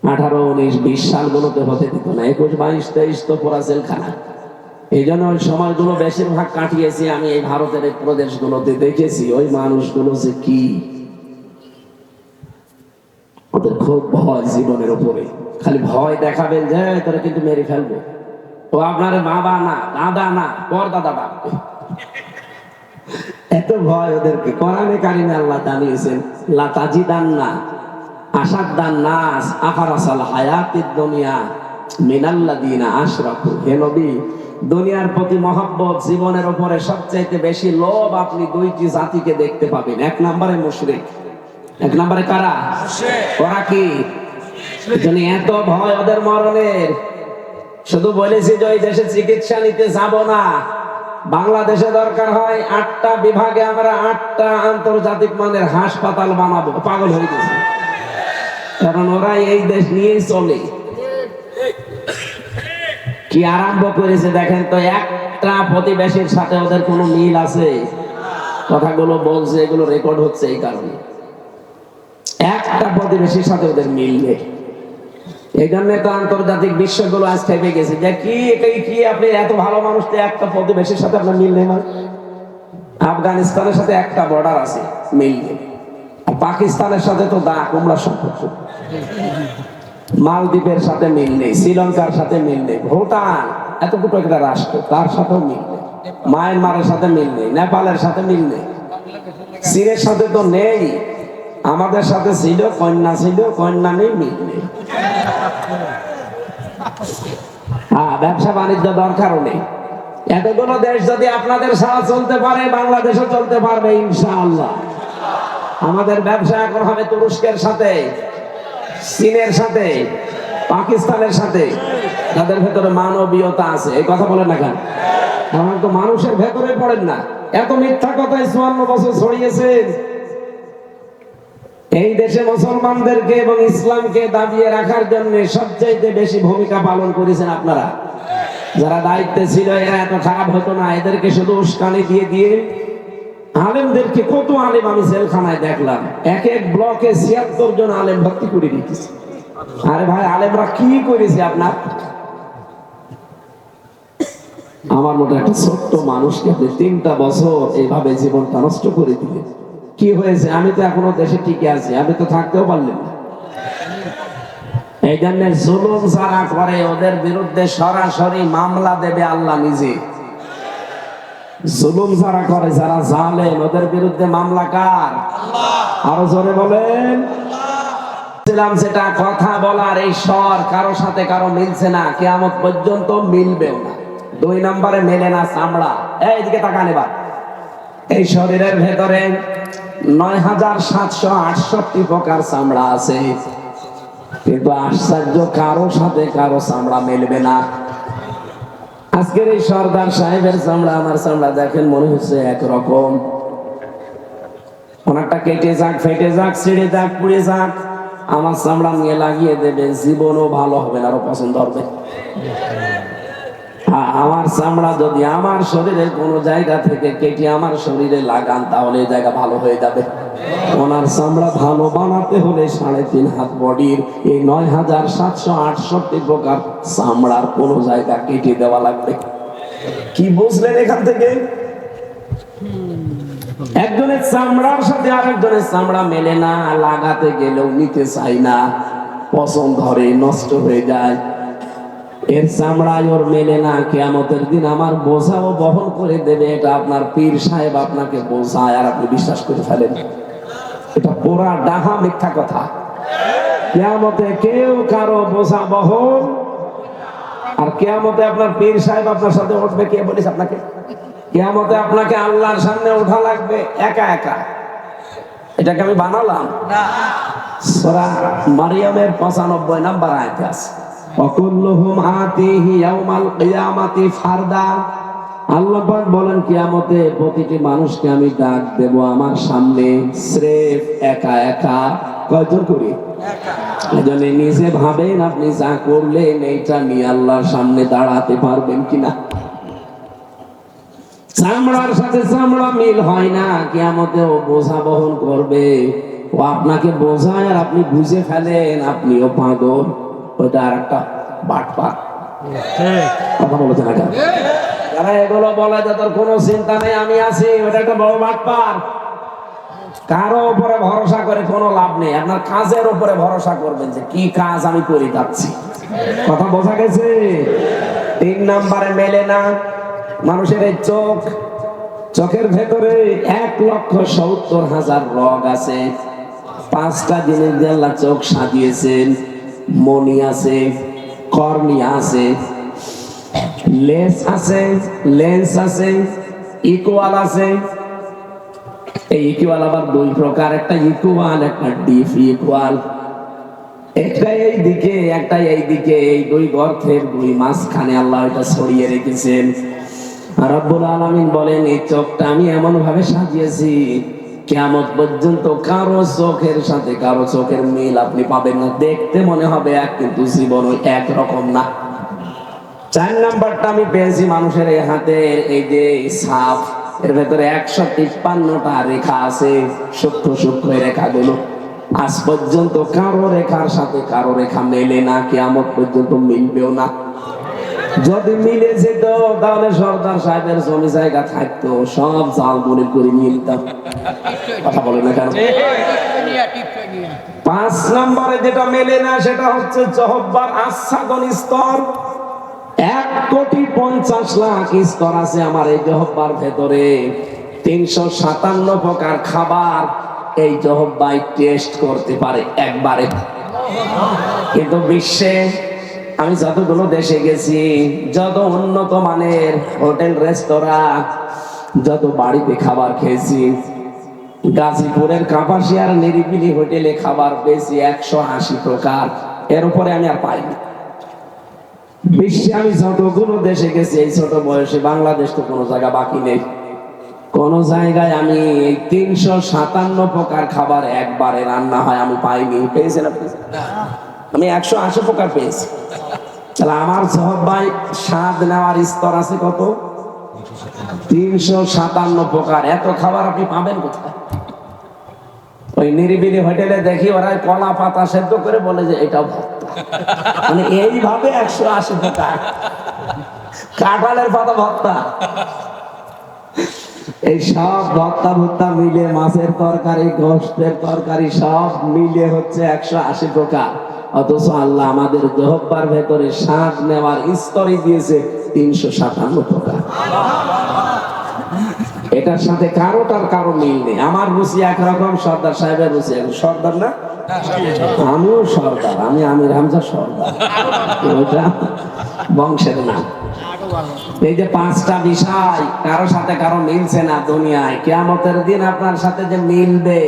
18, 19, 20 সালগুলোতে হতে দিত না। 21, 22, 23 তো পুরা জেলখানা। এই জন্য ওই সময়গুলো বেশিরভাগ কাটিয়েছি আমি এই ভারতের এই প্রদেশগুলোতে। দেখেছি ওই মানুষগুলো যে কি, ওদের খুব ভয় জীবনের উপরে। খালি ভয় দেখাবেন যে তোরা কিন্তু মেরে ফেলবো, ও আপনার বাবা না, দাদা না, পরদাদা ডাকবে, এত ভয় ওদেরকে। কোরআনে কারিমে আল্লাহ জানিয়েছেন, লা তাজিদান্না আশাদ্দান নাস আফারাসাল হায়াতিদ দুনিয়া মিনাল্লাযিনা আশরাকু। হে নবী, দুনিয়ার প্রতি মহব্বত, জীবনের উপরে সবচেয়ে বেশি লোভ আপনি দুইটি জাতিকে দেখতে পাবেন। 1 নম্বরে মুশরিক। 1 নম্বরে কারা? ওরা কি? এত ভয় ওদের মরণের। শুধু বলেছি যে ওই দেশে চিকিৎসা নিতে যাব না। বাংলাদেশে দরকার হয় 8টা বিভাগে আমরা 8টা আন্তর্জাতিক মানের হাসপাতাল বানাবো। পাগল হয়ে গেছে, কারণ ওরা এই দেশ নিয়েই চলে। কি আরম্ভ করেছে দেখেন তো। একটা প্রতিবেশীর সাথে ওদের কোনো মিল আছে? কথাগুলো বলছে, এগুলো রেকর্ড হচ্ছে এই কারণে। একটা প্রতিবেশীর সাথে ওদের মিল নেই। এই জন্য তো আন্তর্জাতিক বিশ্বগুলো আজ খেপে গেছে যে কি এটাই কি, আপনি এত ভালো মানুষ, একটা প্রতিবেশীর সাথে আপনার মিল নেই। মানে আফগানিস্তানের সাথে একটা বর্ডার আছে, মিল নেই। পাকিস্তানের সাথে তো দা কুমড়া সম্পর্ক। মালদ্বীপের সাথে মিল নেই, শ্রীলঙ্কার সাথে মিল নেই, ভুটান এতটুকু একটা রাষ্ট্র, তার সাথেও মিল নেই। মায়ানমারের সাথে মিল নেই, নেপালের সাথে মিল নেই, চীনের সাথে তো নেই। আমাদের সাথে ছিল, কন্যা ছিল, কন্যা নেই, মিল নেই। ব্যবসা বাণিজ্য দরকারও নেই। এতগুলো দেশ যদি আপনাদের সাথে চলতে পারে, বাংলাদেশও চলতে পারবে ইনশাআল্লাহ। আমাদের ব্যবসা এখন হবে তুরস্কের সাথে, চীনের সাথে, পাকিস্তানের সাথে, যাদের ভেতরে মানবীয়তা আছে। এই কথা বলেন না কেন? আমার তো মানুষের ভেতরে পড়েন না। এত মিথ্যা কথায় 54 বছর ছড়িয়েছেন। এই দেশে মুসলমানদেরকে এবং ইসলামকে দাবিয়ে রাখার জন্য সবচেয়ে বেশি ভূমিকা পালন করেছেন আপনারা। যারা দায়িত্বে ছিল এরা এত খারাপ হতো না। এদেরকে শুধু উস্কানি দিয়ে দিয়ে আলেমদেরকে, কত আলেম আমি জেলখানায় দেখলাম, এক এক ব্লকে 76 জন আলেম ভর্তি করে দিতেছে। আরে ভাই, আলেমরা কি করেছে আপনার? আমার মতো একটা ছোট্ট মানুষকে আপনি 3টা বছর এইভাবে জীবনটা নষ্ট করে দিলেন। কি হয়েছে? আমি তো এখনো দেশে টিকে আছি, আমি তো থাকতেও পারলাম না। এই জন্য জুলুম যারা করে ওদের বিরুদ্ধে সরাসরি মামলা দেবে আল্লাহ নিজে। জুলুম যারা করে, যারা জালেম, ওদের বিরুদ্ধে মামলা কার? আরো জোরে বলেন। যেটা কথা বলার এই স্বর কারো সাথে কারো মিলছে না, কিয়ামত পর্যন্ত মিলবেও না। 2 নম্বরে মেলে না চামড়া। এইদিকে তাকান এবার। এই শরীরের ভেতরে ৯৭৬৮ প্রকার চামড়া আছে, কিন্তু আশ্চর্য, কারো সাথে কারো চামড়া মেলবে না। আজকের এই সর্দার সাহেবের চামড়া আমার চামড়া দেখেন, মনে হচ্ছে একরকম। ওনারটা কেটে যাক, ফেটে যাক, ছিঁড়ে যাক, পুড়ে যাক, আমার চামড়া নিয়ে লাগিয়ে দেবে, জীবনও ভালো হবে না, আরো পছন্দ হবে। আমার চামড়া যদি আমার শরীরের কোনো জায়গা থেকে কেটে আমার শরীরে লাগান, তাহলে এই জায়গা ভালো হয়ে যাবে। ওনার চামড়া ভালো বানাতে হলে 3.5 হাত বডির এই ৯৭৬৮ প্রকার চামড়ার কোনো জায়গা কেটে দেওয়া লাগবে। কি বুঝলেন এখান থেকে? একজনের চামড়ার সাথে আরেকজনের চামড়া মেলে না, লাগাতে গেলেও নিতে চাই না, পছন্দ ধরে, নষ্ট হয়ে যায়। এর চামড়ায় ওর মেলে না, কিয়ামতের দিন আমার বোঝাও বহন করে দেবে। এটা আপনার পীর সাহেব আপনাকে বোঝায় আর আপনি বিশ্বাস করে ফেলেন। এটা পুরা ডাহা মিথ্যা কথা। কিয়ামতে কেউ কারো বোঝা বহন, আর কিয়ামতে আপনার পীর সাহেব আপনার সাথে উঠবে। কে বলিস আপনাকে? কিয়ামতে আপনাকে আল্লাহর সামনে ওঠা লাগবে একা একা। এটাকে আমি বানালাম না। সূরা মারিয়ামের 95 নম্বর আয়াতে আছে, ওয়াকুল্লুহুম আতিহি ইয়াউমাল কিয়ামাতি ফারদা। আল্লাহ পাক বলেন, কিয়ামতে প্রতিটি মানুষকে আমি ডাক দেব আমার সামনে, স্রেফ একা একা। কয়জন করি? একা। এজন্য নিজে ভাবেন আপনি যা করলেন এইটা নিয়ে আল্লাহর সামনে দাঁড়াতে পারবেন কিনা। চামড়ার সাথে চামড়া মিল হয় না, কিয়ামতেও বোঝা বহন করবে। ও আপনাকে বোঝায় আর আপনি বুঝে ফেলেন আপনিও পাগল, ওইটা আর একটা বাটপার। কথা বলেছেন না কেন? যারা এগুলো বলে যাদের কোনো চিন্তা নেই আমি আছি, ওটা একটা বড় বাটপার। কারো উপরে ভরসা করে কোনো লাভ নেই, আপনার কাজের উপরে ভরসা করবেন যে কি কাজ আমি করে যাচ্ছি। কথা বোঝা গেছে? 3 নম্বরে মেলে না মানুষের এই চোখ। চোখের ভেতরে 1,70,000 রগ আছে। 5টা জিনিস দিয়ে আল্লাহ চোখ সাজিয়েছেন। মনি আছে, কর্নিয়া আছে, লেন্স আছে, ইকুয়াল আছে। এই ইকুয়াল আবার 2 প্রকার, একটা ইকুয়াল একটা ডিপ ইকুয়াল। একটা এই দিকে একটা এই দিকে, এই 2 গর্তের 2 মাঝখানে আল্লাহ এটা ছড়িয়ে রেখেছেন। রব্বুল আলামিন বলেন এই চোখটা আমি এমন ভাবে সাজিয়েছি কিয়ামত পর্যন্ত কারো চোখের সাথে কারো চোখের মিল আপনি পাবেন না। দেখতে মনে হবে এক, কিন্তু জীবন ওই এক রকম না। 4 নাম্বারটা আমি পেয়েছি মানুষের এই হাতের এই যে ছাপ, এর ভেতরে 153টা রেখা আছে, সূক্ষ্ম সূক্ষ্ম রেখাগুলো। আজ পর্যন্ত কারো রেখার সাথে কারো রেখা মেলে না, কিয়ামত পর্যন্ত মিলবেও না। যদি মিলে যেত তাহলে সর্দার সাহেবের জমি জায়গা থাকতো, সব জাল মনে করে নিয়ে নিতাম। কথা বলে না কেন? 5 নম্বরে যেটা মেলে না সেটা হচ্ছে জহব্বার আচ্ছাদন স্তর। 1,50,00,000 স্তর আছে আমার এই জহব্বার ভেতরে। 357 প্রকার খাবার এই জহব্বাই টেস্ট করতে পারে একবারে। কিন্তু বিশ্বে আমি যতগুলো দেশে গেছি, যত উন্নত মানের হোটেল রেস্তোরাঁ, যত বাড়িতে খাবার খেয়েছি, গাজীপুরের কাপাসিয়ার নিরিবিলি হোটেলে খাবার পেয়েছি 180 প্রকার। এর উপরে আমি আর পাইনি। বিশ্বে আমি যতগুলো দেশে গেছি এই ছোট বয়সে, বাংলাদেশ তো কোনো জায়গা বাকি নেই। কোন জায়গায় আমি 357 প্রকার খাবার একবারে রান্না হয় আমি পাইনি। পেয়েছেন আপনি? আমি 180 প্রকার পেয়েছি। তাহলে আমার জহব্বাই স্বাদ নেওয়ার স্তর আছে কত? 357 প্রকার। এত খাবার আপনি পাবেন কোথায়? ওই নিরিবিলি হোটেলে দেখি ওরা কলা পাতা সেদ্ধ করে বলে যে এটাও ভর্তা। মানে এইভাবে 180 প্রকার। কাঁঠালের পাতা ভর্তা। এই সব ভর্তা মিলে, মাছের তরকারি, গোশতের তরকারি সব মিলে হচ্ছে 180 প্রকার। অথচ আল্লাহ আমাদের জহব্বার ভেতরে স্বাদ নেওয়ার স্তরই দিয়েছে 357 প্রকার। এটার সাথে কারোটার কারো মিল নেই। আমার রুচি একরকম, সর্দার সাহেবের রুচি একরকম। সর্দার না? আমিও সর্দার, আমি আমির হামজা সর্দার, ওইটা বংশের নাম। এই যে 5টা বিষয় কারো সাথে কারো মিলছে না দুনিয়ায়, কিয়ামতের দিন আপনার সাথে যে মিলবে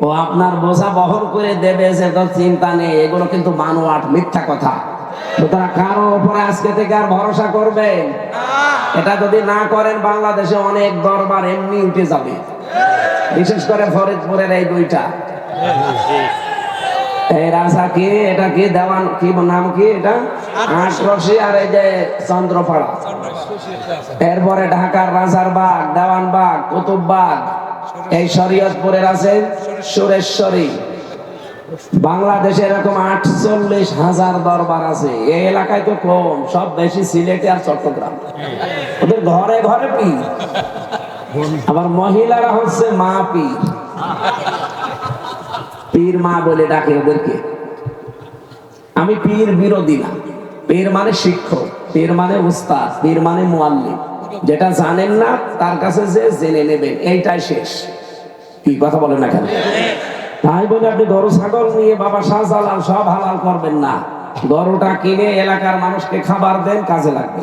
ও আপনার বোঝা বহন করে দেবে সে তো চিন্তা নেই। এগুলো কিন্তু বানোয়াট, মিথ্যা কথা। সুতরাং কারো উপরে আজকে থেকে আর ভরসা করবেন এটা যদি না করেন, বাংলাদেশে অনেক দরবার এমনি উঠে যাবে। বিশেষ করে ফরিদপুরের এই 2টা, এই রাজা কি, এটা কি দেওয়ান, কি নাম কি এটা, আটরশি, আর এই যে চন্দ্রপাড়া। এরপরে ঢাকার রাজারবাগ, দেওয়ানবাগ, কুতুববাগ। এই শরীয়তপুরের আছে সুরেশ্বরী। বাংলাদেশে এরকম 48,000 দরবার আছে। এই এলাকায় তো কম, সব বেশি সিলেটে আর চট্টগ্রাম। ওদের ঘরে ঘরে পীর, আবার মহিলারা হচ্ছে মা পীর। পীর মা বলে ডাকে ওদেরকে। আমি পীর বিরোধী না। পীর মানে শিক্ষক, পীর মানে উস্তাদ, পীর মানে মুআল্লিম। যেটা জানেন না তার কাছে যে জেনে নেবেন, এইটাই শেষ। কি কথা বলেন না কেন? তাই বলে আপনি গরু ছাগল নিয়ে বাবা শাহজালাল সব হালাল করবেন না। গরুটা কিনে এলাকার মানুষকে খাবার দেন, কাজে লাগবে।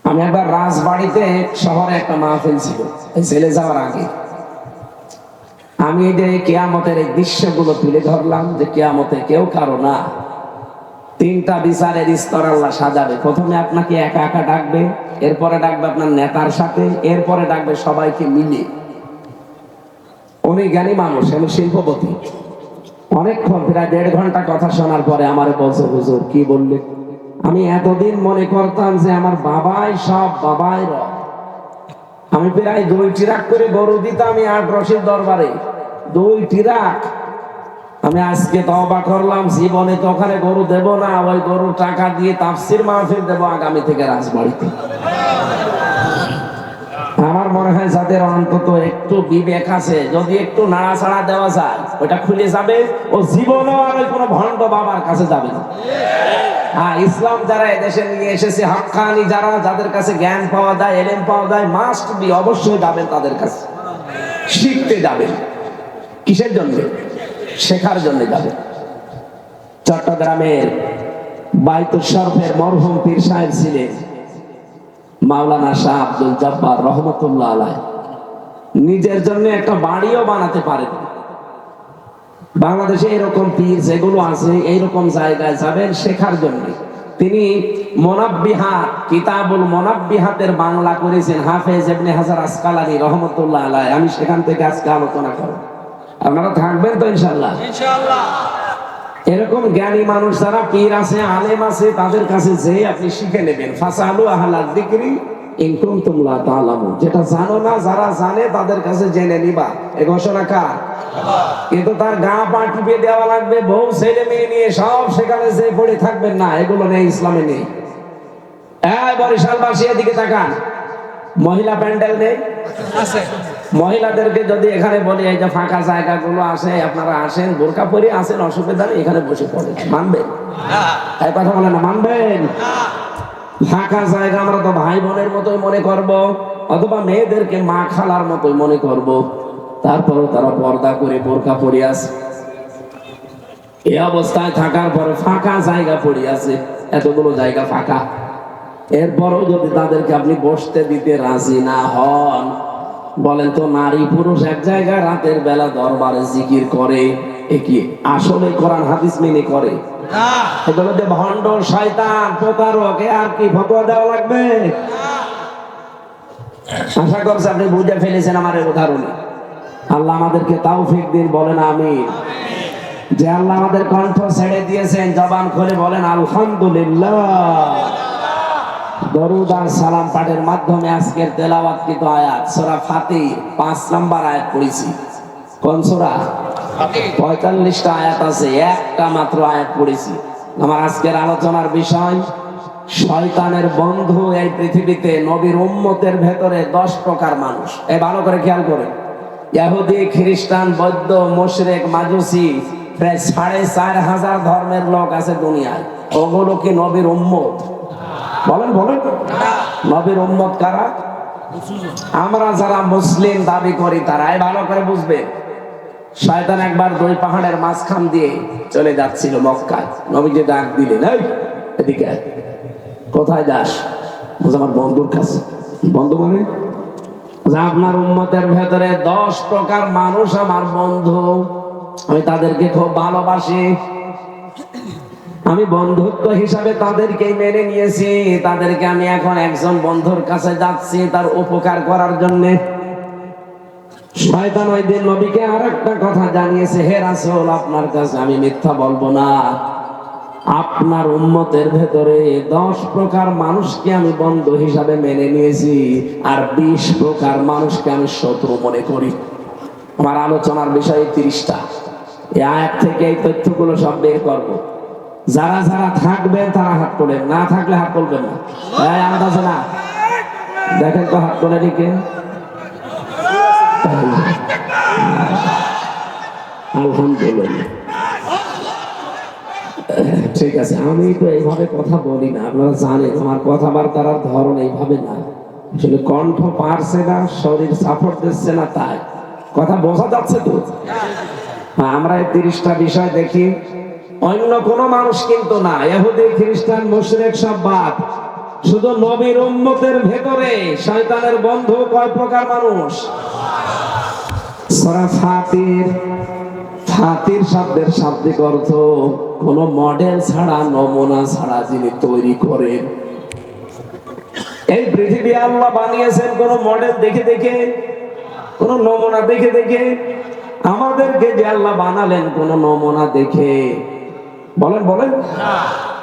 আমি একবার রাজবাড়িতে শহরে একটা মাহফিল ছিল, এই ছেলে যাওয়ার আগে আমি এই যে কিয়ামতের এই দৃশ্যগুলো তুলে ধরলাম যে কিয়ামতে কেউ কারো না। 3টা বিচারের স্তর আল্লাহ সাজাবে। প্রথমে আপনাকে একা একা ডাকবে, এরপরে ডাকবে আপনার নেতার সাথে, এরপরে ডাকবে সবাইকে মিলে। উনি জ্ঞানী মানুষ, আমি শিল্পপতি। অনেকক্ষণ প্রায় 1.5 ঘন্টা কথা শোনার পরে আমারে বলছে, হুজুর কি বললে? আমি এতদিন মনে করতাম যে আমার বাবাই সব, বাবাই রব। আমি প্রায় 2 ট্রাক করে গরু দিতাম আমি 8 রশিদ দরবারে, 2 ট্রাক। আমি আজকে তওবা করলাম, জীবনে তো ওখানে গরু দেব না, ওই গরুর টাকা দিয়ে তাফসীর মাহফিল দেব আগামী থেকে রাজবাড়িতে। আমার মনে হয় যাদের অন্তত একটু বিবেক আছে, যদি একটু নাড়াচাড়া দেওয়া যায় ওটা খুলে যাবে, ও জীবনও আর ওই কোনো ভণ্ড বাবার কাছে যাবে না। হ্যাঁ, ইসলাম যারা এদেশে নিয়ে এসেছে, হাক্কানি যারা, যাদের কাছে জ্ঞান পাওয়া যায়, এলেম পাওয়া যায়, মাস্ট বি অবশ্যই যাবেন তাদের কাছে, শিখতে যাবেন। কিসের জন্য? শেখার জন্য যাবেন। চট্টগ্রামের বাইতুল শরফের মরহুম পীর সাহেব ছিলেন মাওলানা শাহ আব্দুল জব্বার রহমতুল্লাহ আলাইহি। নিজের জন্য একটা বাড়িও বানাতে পারেন। বাংলাদেশে এরকম পীর যেগুলো আছে, এইরকম জায়গায় যাবেন শেখার জন্য। তিনি মুনাব্বিহাত, কিতাবুল মুনাব্বিহাতের বাংলা করেছেন হাফেজ ইবনে হাজার আসকালানী রহমতুল্লাহ আলাইহি। আমি সেখান থেকে আজকে আলোচনা করব, আপনারা থাকবেন তো ইনশাআল্লাহ? ইনশাআল্লাহ। এরকম জ্ঞানী মানুষ যারা পীর আছে, আলেম আছে, তাদের কাছে যেয়ে আপনি শিখে নেবেন। ফাসালু আহলা যিকরি ইন কুনতুম লা তা'লামুন। যেটা জানো না, যারা জানে তাদের কাছে জেনে নিবা। এই ঘোষণা কার? কিন্তু তার গা পা টিপে দেওয়া লাগবে, বউ ছেলে মেয়ে নিয়ে সব সেখানে যে পড়ে থাকবেন না, এগুলো নেই, ইসলামে নেই। এই বরিশালবাসী এদিকে তাকান, মহিলা প্যান্ডেল নেই? আছে। মহিলাদেরকে যদি এখানে বলি এই যে ফাঁকা জায়গাগুলো আছে, আপনারা আসেন, বোরকা পরে আসেন, অসুবিধা নেই, এখানে বসে পড়েন, মানবেন? এই কথা বলে না, মানবেন? ফাঁকা জায়গা আমরা তো ভাই বোনের মতোই মনে করব, অথবা মেয়েদেরকে মা খালার মতোই মনে করব, তারপরও তারা পর্দা করে বোরকা পরে আছে। এই অবস্থায় থাকার পরে ফাঁকা জায়গা পড়ে আছে, এতগুলো জায়গা ফাঁকা, এরপরও যদি তাদেরকে আপনি বসতে দিতে রাজি না হন, বলেন তো নারী পুরুষ এক জায়গায় রাতের বেলা দরবারে জিকির করে, এ কি আসলে কোরআন হাদিস মেনে করে? না, এগুলো যে ভণ্ড, শয়তান, প্রতারক, আর কি ফতোয়া দেওয়া লাগবে? আশা করছি আপনি বুঝে ফেলেছেন আমার এই উদাহরণে। আল্লাহ আমাদেরকে তৌফিক দিন, বলেন আমিন। যে আল্লাহ আমাদের কণ্ঠ ছেড়ে দিয়েছেন, জবান খুলে বলেন আলহামদুলিল্লাহ। দরুদ আর সালাম পাঠের মাধ্যমে আজকের তেলাওয়াতকৃত আয়াত সূরা ফাতির 5 নম্বর আয়াত পড়েছি। কোন সূরা? 45টা আয়াত আছে, একটা মাত্র আয়াত পড়েছি। আমার আজকের আলোচনার বিষয় শয়তানের বন্ধু এই পৃথিবীতে নবীর উম্মতের ভেতরে 10 প্রকার মানুষ। এই ভালো করে খেয়াল করেন। ইহুদি, খ্রিস্টান, বৌদ্ধ, মুশরিক, মাজুসি, প্রায় 4500 ধর্মের লোক আছে দুনিয়ায়। ওগুলো কি নবীর উম্মত? বলেন বলেন। নবীর উম্মত কারা? আমরা যারা মুসলিম দাবি করি তারা। ভালো করে বুঝবে, শয়তান একবার 2 পাহাড়ের মাঝখান দিয়ে চলে যাচ্ছিল মক্কায়। নবীজি ডাক দিলেন, এই এদিকে আয়। কোথায় যাস? আমার বন্ধুর কাছে। বন্ধু মানে আপনার উম্মতের ভেতরে 10 প্রকার মানুষ আমার বন্ধু, আমি তাদেরকে খুব ভালোবাসি, আমি বন্ধুত্ব হিসাবে তাদেরকেই মেনে নিয়েছি, তাদেরকে আমি এখন একজন বন্ধুর কাছে যাচ্ছি তার উপকার করার জন্য। শয়তান ওই দিন নবীকে আরেকটা কথা জানিয়েছে, হে রাসূল, আপনার কাছে আমি মিথ্যা বলবো না, আপনার উম্মতের ভেতরে 10 প্রকার মানুষকে আমি বন্ধু হিসাবে মেনে নিয়েছি, আর 20 প্রকার মানুষকে আমি শত্রু মনে করি। আমার আলোচনার বিষয় 30টা। এই আয়াত থেকে এই তথ্যগুলো সব বের করবো। যারা যারা থাকবেন তারা হাত তোলেন, না থাকলে হাত তুলবেন না। আন্দাজে না, দেখেন তো হাত তোলে দিকে। আলহামদুলিল্লাহ, ঠিক আছে। আমি তো এইভাবে কথা বলি না, আপনারা জানেন আমার কথাবার্তার ধরন এইভাবে না। আসলে কণ্ঠ পারছে না, শরীর সাপোর্ট দিচ্ছে না, তাই কথা বোঝা যাচ্ছে তো। আমরা এই 30টা বিষয় দেখি, অন্য কোন মানুষ কিন্তু না, ইহুদি, খ্রিস্টান, মুশরিক সব বাদ, শুধু নবীর উম্মতের ভেতরে শয়তানের বন্ধু কয় প্রকার মানুষ? সূরা ফাতির, ফাতির শব্দের শাব্দিক অর্থ কোন মডেল ছাড়া, নমুনা ছাড়া যিনি তৈরি করেন। এই পৃথিবী আল্লাহ বানিয়েছেন কোন মডেল দেখে দেখে, কোন নমুনা দেখে দেখে? আমাদেরকে যে আল্লাহ বানালেন কোন নমুনা দেখে? বলেন বলেন।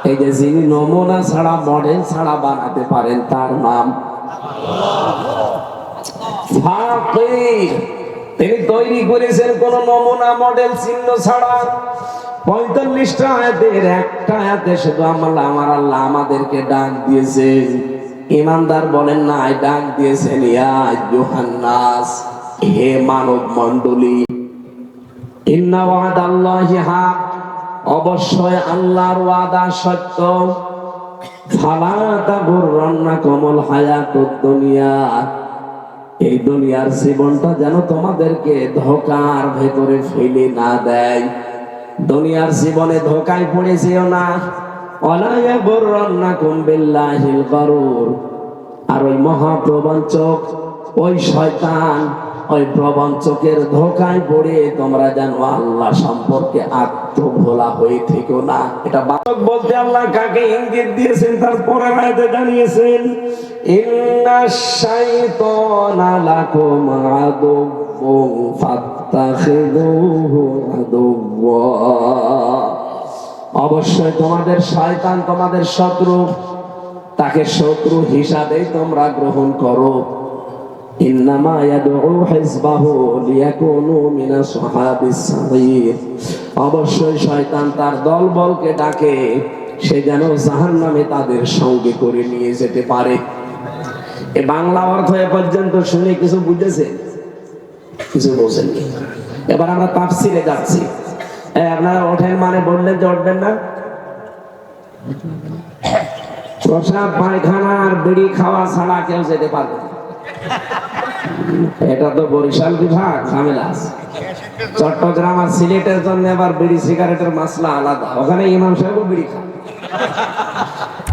এই যে যিনি নমুনা ছাড়া, মডেল ছাড়া বানাতে পারেন তার নাম ফাকির, তিনি তৈরি করেছেন কোন নমুনা মডেল চিহ্ন ছাড়া। 45টা আয়াতের একটা আয়াতে শুধু আমার আল্লাহ আমাদেরকে ডাক দিয়েছেন। ইমানদার বলেন না, ডাক দিয়েছেন ইয়া আইয়ুহান নাস, হে মানব মণ্ডলী। ইন্না ওয়াদাল্লাহি হক, অবশ্যই আল্লাহর ওয়াদা সত্য। ফালা তাগুররান্নাকুমুল হায়াতুদ দুনিয়া, এই দুনিয়ার জীবনটা যেন তোমাদেরকে ধোঁকার ভেতরে ফেলে না দেয়। দুনিয়ার জীবনে ধোঁকায় পড়ে যেও না। ওয়ালা ইয়াগুররান্নাকুম বিল্লাহিল গরুর, আর ওই মহাপ্রবঞ্চক, ওই শয়তান, ওই প্রবঞ্চকের ধোঁকায় পড়ে তোমরা যেন আল্লাহ সম্পর্কে আত্মভোলা হয়ে থেকো না। এটা বালক বলতে আল্লাহ কাকে ইঙ্গিত দিয়েছেন তার পরের আয়াতে জানিয়েছেন, ইন্নাশ শাইতানা লাকুম আদুউন ফাত্তাখিযুহু আদুওয়া, অবশ্যই তোমাদের শয়তান তোমাদের শত্রু, তাকে শত্রু হিসাবে তোমরা গ্রহণ করো। ইন্নামা ইয়াদউ হিজবাহু লিয়াকুনু মিনাস সাহাবিস সাঈর, অবশ্যই শয়তান তার দলবলকে ডাকে সে যেন জাহান্নামে তাদের সঙ্গে করে নিয়ে যেতে পারে। এ বাংলা অর্থ এ পর্যন্ত শুনে কিছু বুঝেছেন? কিছু বোঝেননি। এবার আমরা তাফসিরে যাচ্ছি। আপনারা ওঠেন মানে বললেন যে উঠবেন না? প্রসাব পায়খানার বিড়ি খাওয়া ছাড়া কেউ যেতে পারবে না। এটা তো বরিশাল বিভাগ, ঝামেলা আছে। চট্টগ্রাম আর সিলেটের জন্য আবার বিড়ি সিগারেটের মাসলা আলাদা, ওখানে ইমাম সাহেব বিড়ি খায়।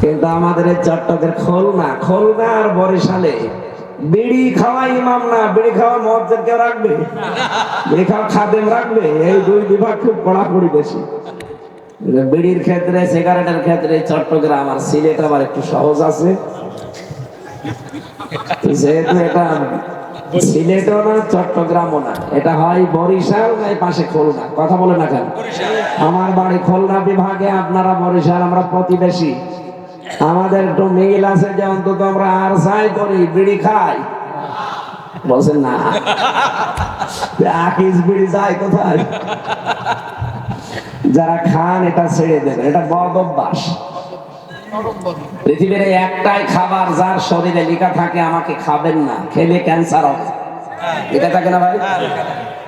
কিন্তু আমাদের এই চট্টগ্রামের খুলনা আর বরিশালে বিড়ি খাওয়া ইমাম না, বিড়ি খাওয়া মুয়াজ্জিন কেউ রাখবে? বিড়ি খাওয়া খাদেম রাখবে? এই দুই বিভাগ খুব কড়াকড়ি বেশি। বিড়ির ক্ষেত্রে, সিগারেটের ক্ষেত্রে চট্টগ্রাম আর সিলেট আবার একটু সহজ আছে। যেহেতু এটা সিলেটও না চট্টগ্রামও না, এটা হয় বরিশাল না পাশে খুলনা। কথা বলে না কেন? আমার বাড়ি খুলনা বিভাগে, আপনারা বরিশাল, আমরা প্রতিবেশী। আমাদের একটু মিল আছে যে অন্তত আমরা আর যাই করি, বিড়ি খাই। বলছেন না? আকিস বিড়ি যায় কোথায়? যারা খান এটা ছেড়ে দেবেন, এটা বদ অভ্যাস। পৃথিবীর একটাই খাবার যার শরীরে লেখা থাকে আমাকে খাবেন না, খেলে ক্যান্সার হবে, এটা থাকে না ভাই?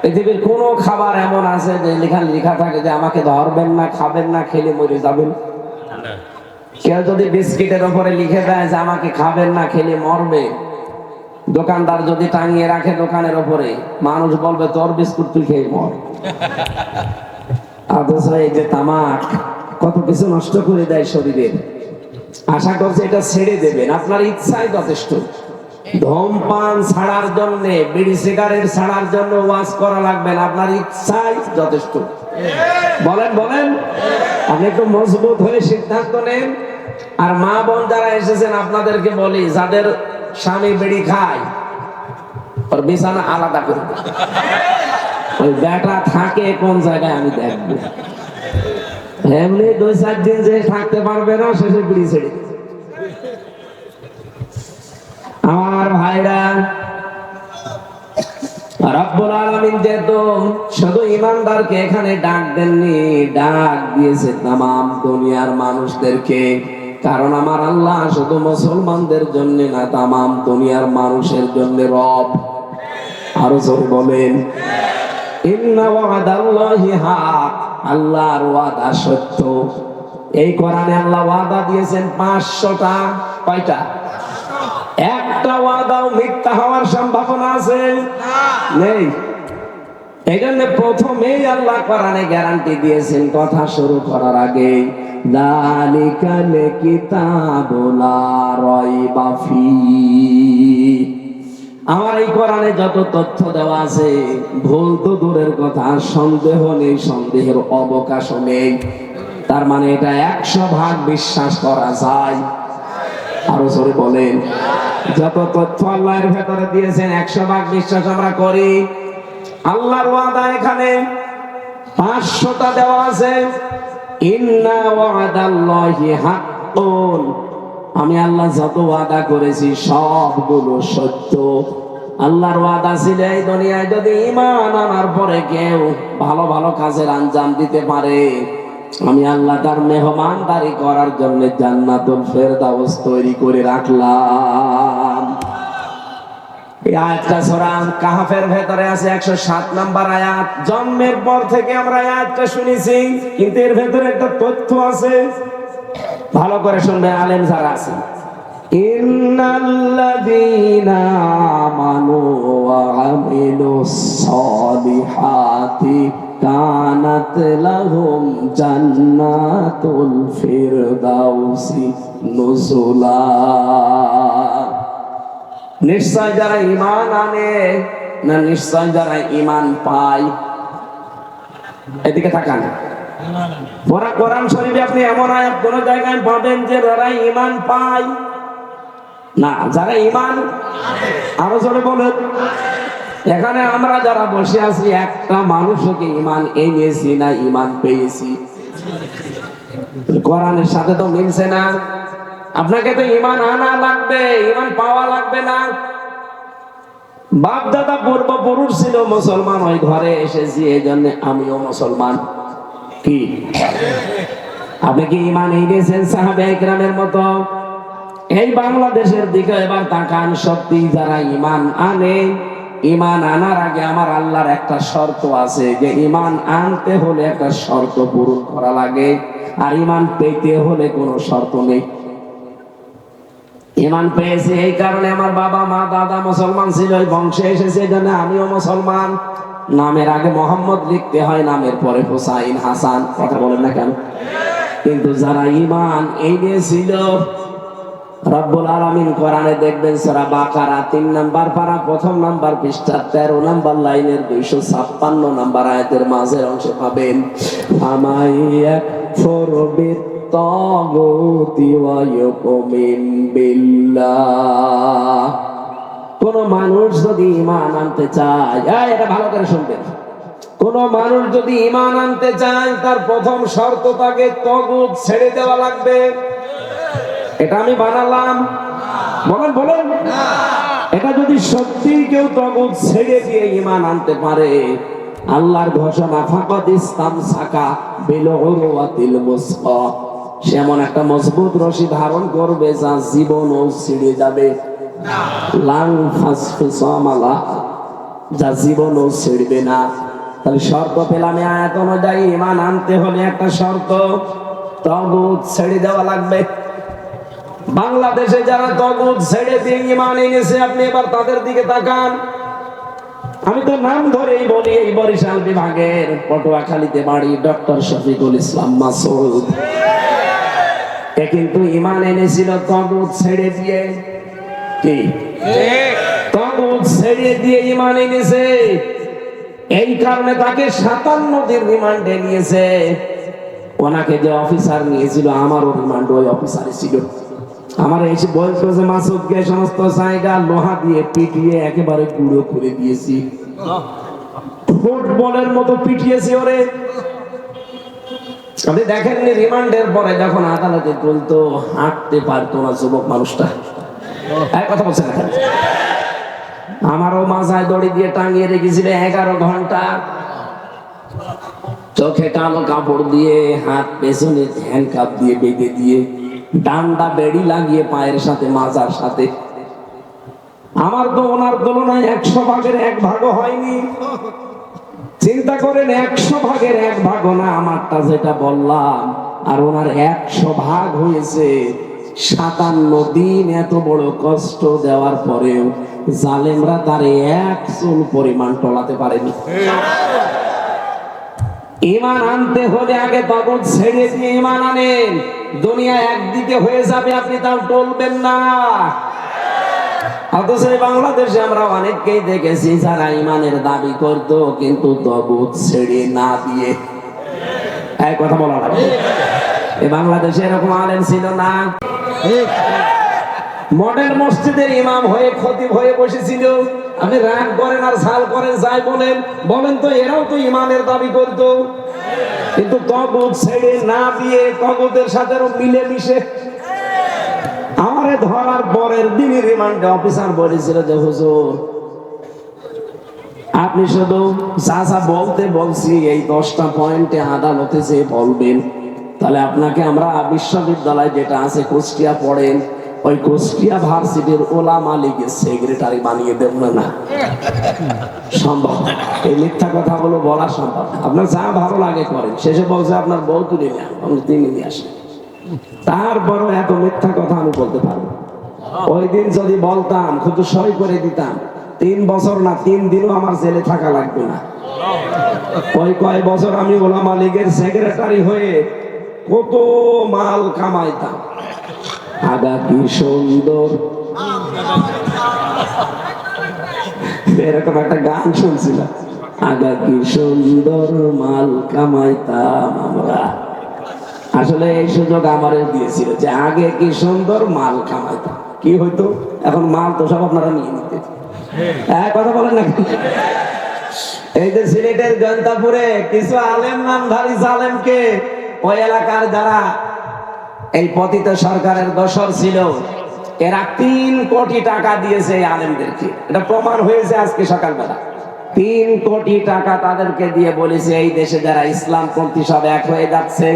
পৃথিবীর কোন খাবার এমন আছে যে লেখা থাকে যে আমাকে ধরবেন না, খাবেন না, খেলে মরে যাবেন? কেউ যদি বিস্কিটের উপরে লিখে দেয় যে আমাকে খাবেন না, খেলে মরবে, দোকানদার যদি টাঙিয়ে রাখে দোকানের উপরে, মানুষ বলবে তোর বিস্কুট তুই খেয়ে মর। অথচ এই যে তামাক কত কিছু নষ্ট করে দেয় শরীরের। আশা করছি এটা ছেড়ে দেবেন, আপনার ইচ্ছাই যথেষ্ট। ধূমপান ছাড়ার জন্য, বিড়ি সিগারেট ছাড়ার জন্য ওয়াজ করা লাগবে না, আপনার ইচ্ছাই যথেষ্ট। বলেন বলেন, আপনি একটু মজবুত হয়ে সিদ্ধান্ত নেন। আর মা বোন যারা এসেছেন আপনাদেরকে বলি, যাদের স্বামী বিড়ি খায় ওর বিছানা আলাদা করে দেন। ওই বেটা থাকে কোন জায়গায় আমি দেখবো। এমনি 2-4 দিন যে থাকতে পারবে না, শেষে বিড়ি ছেড়ে। আমার ভাইরা, রব্বুল আলামিন যেহেতু শুধু ইমানদারকে এখানে ডাক দেননি, ডাক দিয়েছে তামাম দুনিয়ার মানুষদেরকে। কারণ আমার আল্লাহ শুধু মুসলমানদের জন্য না, তামাম দুনিয়ার মানুষের জন্য রব। আরো জোরে বলেন, ইন্না ওয়াদাল্লাহি হক, আল্লাহর ওয়াদা সত্য। এই কোরআনে আল্লাহ ওয়াদা দিয়েছেন 500টা। কয়টা? একটা ওয়াদাও মিথ্যা হওয়ার সম্ভাবনা আছে? নেই। এই জন্য প্রথমেই আল্লাহ কোরআনে গ্যারান্টি দিয়েছেন কথা শুরু করার আগে, যালিকাল কিতাবু লা রাইবা ফীহি। আমার এই কোরআনে যত তথ্য দেওয়া আছে, ভুল তো দূরের কথা, সন্দেহ নেই, সন্দেহের অবকাশও নেই। তার মানে এটা 100% বিশ্বাস করা যায়। আরো জোরে বলেন, যত তথ্য আল্লাহর ভেতরে দিয়েছেন 100% বিশ্বাস আমরা করি। আল্লাহর ওয়াদা এখানে 500টা দেওয়া আছে। ইন্না ওয়াদাল্লাহি হাক্কুন, আমি আল্লাহ যত ওয়াদা করেছি সবগুলো সত্য। আল্লাহর ওয়াদা ছিল এই দুনিয়ায় যদি ঈমান আনার পরে কেউ ভালো ভালো কাজের আঞ্জাম দিতে পারে, আমি আল্লাহ তার মেহমানদারি করার জন্য জান্নাতুল ফেরদাউস তৈরি করে রাখলাম। এই আয়াতটা সূরা কাহফের ভেতরে আছে 107 নম্বর আয়াত। জন্মের পর থেকে আমরা আয়াতটা শুনেছি, কিন্তু এর ভেতরে একটা তথ্য আছে, ভালো করে শুনবে আলেম যারা আছেন। ইন্নাল্লাযীনা আমানু ওয়া আমিলুস সালিহাতি কানাত লাহুম জান্নাতুল ফিরদাউসি নুজুলা। নিশ্চয় যারা ঈমান আনে, না নিশ্চয় যারা ঈমান পায়। এদিকে তাকান, পুরা কোরআন শরীফে আপনি এমন আয়াত কোন জায়গায় পাবেন যে যারা ঈমান পায় না, যারা ঈমান আরো জোরে বলেন। এখানে আমরা যারা বসে আছি একটা মানুষকে ঈমান এনেছি না ঈমান পেয়েছি? কোরআনের সাথে তো মিলছে না। আপনাকে তো ঈমান আনা লাগবে, ঈমান পাওয়া লাগবে না। বাপ দাদা পূর্বপুরুষ ছিল মুসলমান, ওই ঘরে এসেছি এই জন্য আমিও মুসলমান। কি আপনি কি ঈমান এনেছেন সাহাবা ইকরামের মতো? এই বাংলাদেশের দিকে এবার তাকান। সত্যি যারা ঈমান আনে, ঈমান আনার আগে আমার আল্লাহর একটা শর্ত আছে, যে ঈমান আনতে হলে একটা শর্ত পূরণ করা লাগে, আর ঈমান পেতে হলে কোনো শর্ত নেই। ঈমান পেয়েছি এই কারণে আমার বাবা মা দাদা মুসলমান ছিল, ওই বংশে এসেছে এই জন্য আমিও মুসলমান। নামের আগে মোহাম্মদ লিখতে হয়, নামের পরে হুসাইন হাসান, কথা বলেন না কেন? কিন্তু যারা ঈমান এনেছিল, রব্বুল আলামিন কোরআনে দেখবেন সূরা বাকারা 3 নাম্বার পারা 1 নাম্বার পৃষ্ঠা 13 নাম্বার লাইনের 256 নাম্বার আয়াতের মাঝের অংশে পাবেন, আমাইয়া ফরবিত তাগুতি ওয়া ইউমিন বিল্লাহ। কোন মানুষ যদি ঈমান আনতে চায়, এটা ভালো করে শুনবেন, কোন মানুষ যদি ঈমান আনতে চায় তার প্রথম শর্ত তাকে তাগুত ছেড়ে দেওয়া লাগবে। এটা আমি বানালাম? বলেন বলেন। এটা যদি সত্যি কেউ তাগুত ছেড়ে দিয়ে ঈমান আনতে পারে, আল্লাহর ঘোষণা ফাকাদ ইসতামসাকা বিল উরওয়াতিল মুসকা, সে এমন একটা মজবুত রশি ধারণ করবে যা জীবনও ছিঁড়ে যাবে। লাং ফাসফিসামালা, যা জীবনও ছিঁড়বে না। তাহলে শর্ত পেলাম আয়াত অনুযায়ী, ঈমান আনতে হলে একটা শর্ত, তাগুত ছেড়ে দেওয়া লাগবে। বাংলাদেশে যারা তাগুত ছেড়ে দিয়ে ঈমান এনেছে, আপনি এবার তাদের দিকে তাকান। আমি তো নাম ধরেই বলি, এই বরিশাল বিভাগের পটুয়াখালীতে বাড়ি ডক্টর শফিকুল ইসলাম মাসুদ। এ কিন্তু ঈমান এনেছিল তাগুত ছেড়ে দিয়ে। কি তাগুত ছেড়ে দিয়ে ঈমান এনেছে, এই কারণে তাকে 57 দিন রিমান্ডে নিয়েছে। ওনাকে যে অফিসার নিয়েছিল, আমারও রিমান্ড ওই অফিসারই ছিল। আমার এসে বলতো যে মাসুদকে সমস্ত জায়গা লোহা দিয়ে পিটিয়ে একেবারে গুঁড়ো করে দিয়েছি, ফুটবলের মতো পিটিয়েছি ওরে। আপনি দেখেননি রিমান্ডের পরে যখন আদালতে তুলতো, হাঁটতে পারতো না যুবক মানুষটা। এক কথা বলছেন না? আমারও মাথায় দড়ি দিয়ে টাঙিয়ে রেখেছিল 11 ঘন্টা, চোখে কালো কাপড় দিয়ে, হাত পেছনে হ্যান্ডকাপ দিয়ে বেঁধে দিয়ে, ডান্ডা বেড়ি লাগিয়ে পায়ের সাথে মাজার সাথে। আমার তো ওনার তুলনায় 100 ভাগের 1 ভাগও হয়নি। চিন্তা করেন, 100 ভাগের 1 ভাগও না আমারটা যেটা বললাম, আর ওনার 100 ভাগ হয়েছে। 57 দিন এত বড় কষ্ট দেওয়ার পরেও জালেমরা তারে 1 চুল পরিমাণ টলাতে পারেনি। ঈমান আনতে হলে আগে তাগুত ছেড়ে দিয়ে ঈমান আনেন। দুনিয়া একদিকে হয়ে যাবে, আপনি তাও টলবেন না। অথচ বাংলাদেশে আমরা অনেককেই দেখেছি যারা ঈমানের দাবি করত, কিন্তু তাগুত ছেড়ে না দিয়ে। এই কথা বলা না, এই বাংলাদেশে এরকম আলেম ছিল না। মডেল মসজিদের ইমাম হয়ে খতিব হয়ে বসেছিল। আপনি রাগ করেন আর ঝাল করেন, যাই বলেন বলেন, তো এরাও তো ইমানের দাবি করতো, কিন্তু তাগুত ছেড়ে না দিয়ে তাগুতের সাথে মিলে মিশে। আমারে ধরার পরের দিনই রিমান্ডে অফিসার বলেছিল যে হুজুর, আপনি শুধু যা যা বলতে বলছি এই 10টা পয়েন্টে আদালতে যে বলবেন, তাহলে আপনাকে আমরা বিশ্ববিদ্যালয় যেটা আছে কুষ্টিয়া পড়েন, ওই কুষ্টিয়া ভার্সিটির ওলামা লীগের সেক্রেটারি বানিয়ে দেব না? সম্ভব? এই মিথ্যা কথাগুলো বলা সম্ভব? আপনার যা ভালো লাগে করেন, শেষে বলছে আপনার বউ তুলে নেন, তিনি নিয়ে আসেন। তারপরও এত মিথ্যা কথা আমি বলতে পারবো? ওই দিন যদি বলতাম শুধু সই করে দিতাম, 3 বছর না 3 দিনও আমার জেলে থাকা লাগবে না। ওই কয় বছর আমি ওলামা লীগের সেক্রেটারি হয়ে কত মাল কামাইতাম। আগা কি সুন্দর, এরকম একটা গান শুনছিলাম, আগা কি সুন্দর মাল কামাইতাম আমরা। আসলে এই সুযোগ আমারও দিয়েছিল যে আগে কি সুন্দর মাল কামাইতাম, কি হইতো? এখন মাল তো সব আপনারা নিয়ে নিতে। কথা বলেন না? এই যে সিলেটের জয়ন্তাপুরে কিছু আলেম নামধারী জালেমকে ওই এলাকার যারা এই পতিত সরকারের দোসর ছিল, এরা 3 কোটি টাকা দিয়েছে এই আলেমদেরকে। এটা প্রমাণ হয়েছে আজকে সকালবেলা। 3 কোটি টাকা তাদেরকে দিয়ে বলেছে এই দেশে যারা ইসলামপন্থী সব এক হয়ে যাচ্ছে,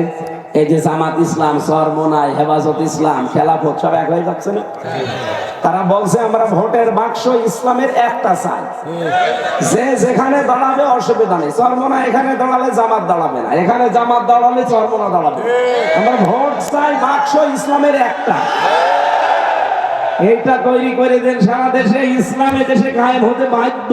এই যে জামাত ইসলাম, চরমোনাই, হেফাজত ইসলাম, খেলাফত সব এক হয়ে যাচ্ছে না? তারা বলছে আমরা ভোটের বাক্স ইসলামের একটা চাই, যে যেখানে দাঁড়াবে অসুবিধা নেই। চরমোনা এখানে দাঁড়ালে জামাত দাঁড়াবে না, এখানে জামাত দাঁড়ালে চরমোনা দাঁড়াবে। আমরা ভোট চাই বাক্স ইসলামের একটা। এইটা তৈরি করে দেন, সারা দেশে ইসলাম এ দেশে কায়েম হতে বাধ্য।